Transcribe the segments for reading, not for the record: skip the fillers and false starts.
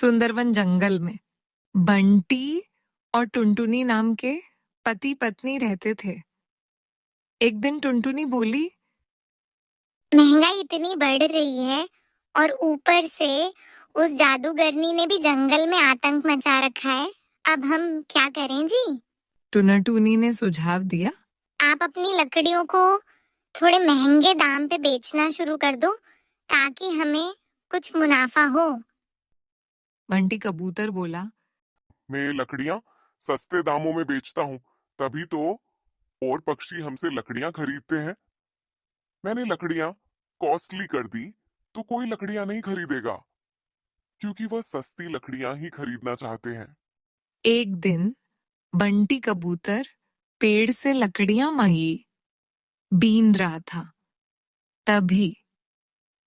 सुंदरवन जंगल में बंटी और टुनटुनी नाम के पति पत्नी रहते थे। एक दिन टुनटुनी बोली, महंगाई इतनी बढ़ रही है और ऊपर से उस जादूगरनी ने भी जंगल में आतंक मचा रखा है। अब हम क्या करें जी? टुनटुनी ने सुझाव दिया, आप अपनी लकड़ियों को थोड़े महंगे दाम पे बेचना शुरू कर दो ताकि हमें कुछ मुनाफा हो। बंटी कबूतर बोला, मैं लकड़ियां सस्ते दामों में बेचता हूँ, तभी तो और पक्षी हमसे लकड़ियां खरीदते हैं। मैंने लकड़ियां कॉस्टली कर दी तो कोई लकड़ियां नहीं खरीदेगा, क्योंकि वह सस्ती लकड़ियां ही खरीदना चाहते हैं। एक दिन बंटी कबूतर पेड़ से लकड़ियां मांगी बीन रहा था। तभी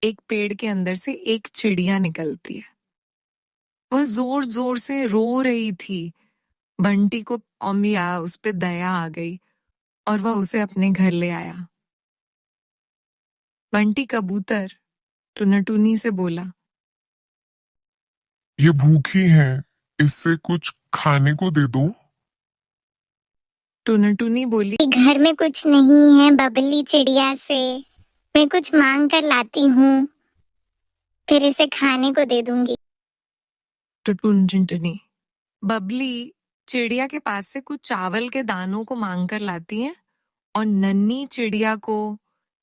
एक पेड़ के अंदर से एक चिड़िया निकलती है। वह जोर जोर से रो रही थी। बंटी को उस पे दया आ गई और वह उसे अपने घर ले आया। बंटी कबूतर टुनटुनी से बोला, ये भूखी है, इससे कुछ खाने को दे दो। टुनटुनी बोली, घर में कुछ नहीं है बबली चिड़िया से, मैं कुछ मांग कर लाती हूँ, फिर इसे खाने को दे दूंगी। टुनटुनी बबली चिड़िया के पास से कुछ चावल के दानों को मांग कर लाती है और नन्ही चिड़िया को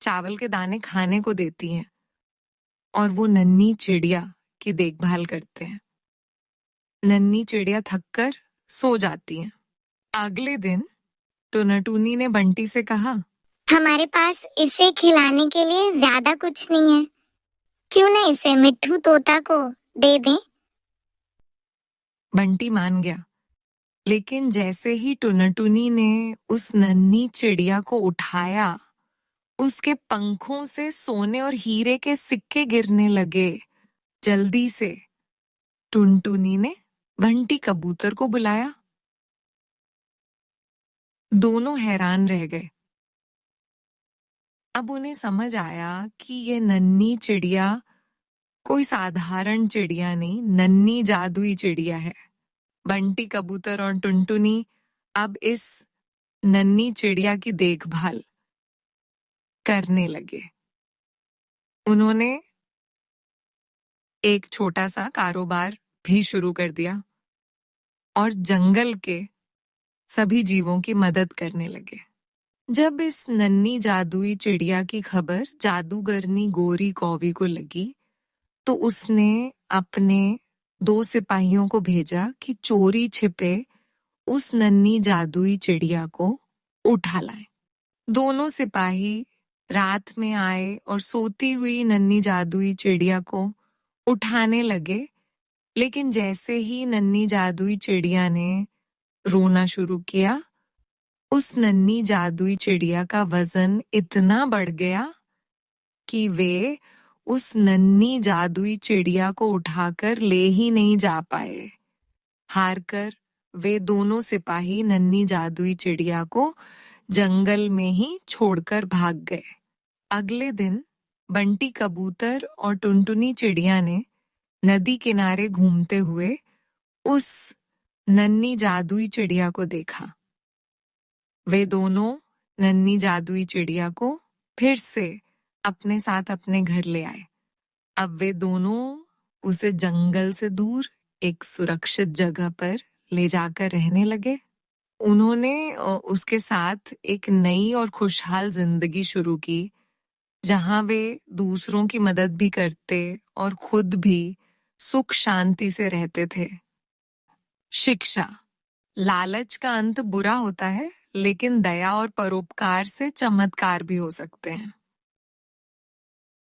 चावल के दाने खाने को देती हैं और वो नन्ही चिड़िया की देखभाल करते हैं। नन्ही चिड़िया थककर सो जाती हैं। अगले दिन टुनटुनी ने बंटी से कहा, हमारे पास इसे खिलाने के लिए ज्यादा कुछ नहीं है, क्यों ना इसे मिट्ठू तोता को दे दें? बंटी मान गया, लेकिन जैसे ही टुनटुनी ने उस नन्ही चिड़िया को उठाया, उसके पंखों से सोने और हीरे के सिक्के गिरने लगे। जल्दी से टुनटुनी ने बंटी कबूतर को बुलाया। दोनों हैरान रह गए। अब उन्हें समझ आया कि ये नन्ही चिड़िया कोई साधारण चिड़िया नहीं, नन्ही जादुई चिड़िया है। बंटी कबूतर और टुनटुनी अब इस नन्ही चिड़िया की देखभाल करने लगे। उन्होंने एक छोटा सा कारोबार भी शुरू कर दिया और जंगल के सभी जीवों की मदद करने लगे। जब इस नन्ही जादुई चिड़िया की खबर जादूगरनी गोरी कौवी को लगी, तो उसने अपने 2 सिपाहियों को भेजा कि चोरी छिपे उस नन्ही जादुई चिड़िया को उठा लाएं। दोनों सिपाही रात में आए और सोती हुई नन्ही जादुई चिड़िया को उठाने लगे, लेकिन जैसे ही नन्ही जादुई चिड़िया ने रोना शुरू किया, उस नन्ही जादुई चिड़िया का वजन इतना बढ़ गया कि वे उस नन्ही जादुई चिड़िया को उठाकर ले ही नहीं जा पाए। हारकर वे दोनों सिपाही नन्ही जादुई चिड़िया को जंगल में ही छोड़कर भाग गए। अगले दिन बंटी कबूतर और टुनटुनी चिड़िया ने नदी किनारे घूमते हुए उस नन्ही जादुई चिड़िया को देखा। वे दोनों नन्ही जादुई चिड़िया को फिर से अपने साथ अपने घर ले आए। अब वे दोनों उसे जंगल से दूर एक सुरक्षित जगह पर ले जाकर रहने लगे। उन्होंने उसके साथ एक नई और खुशहाल जिंदगी शुरू की, जहां वे दूसरों की मदद भी करते और खुद भी सुख शांति से रहते थे। शिक्षा: लालच का अंत बुरा होता है, लेकिन दया और परोपकार से चमत्कार भी हो सकते हैं।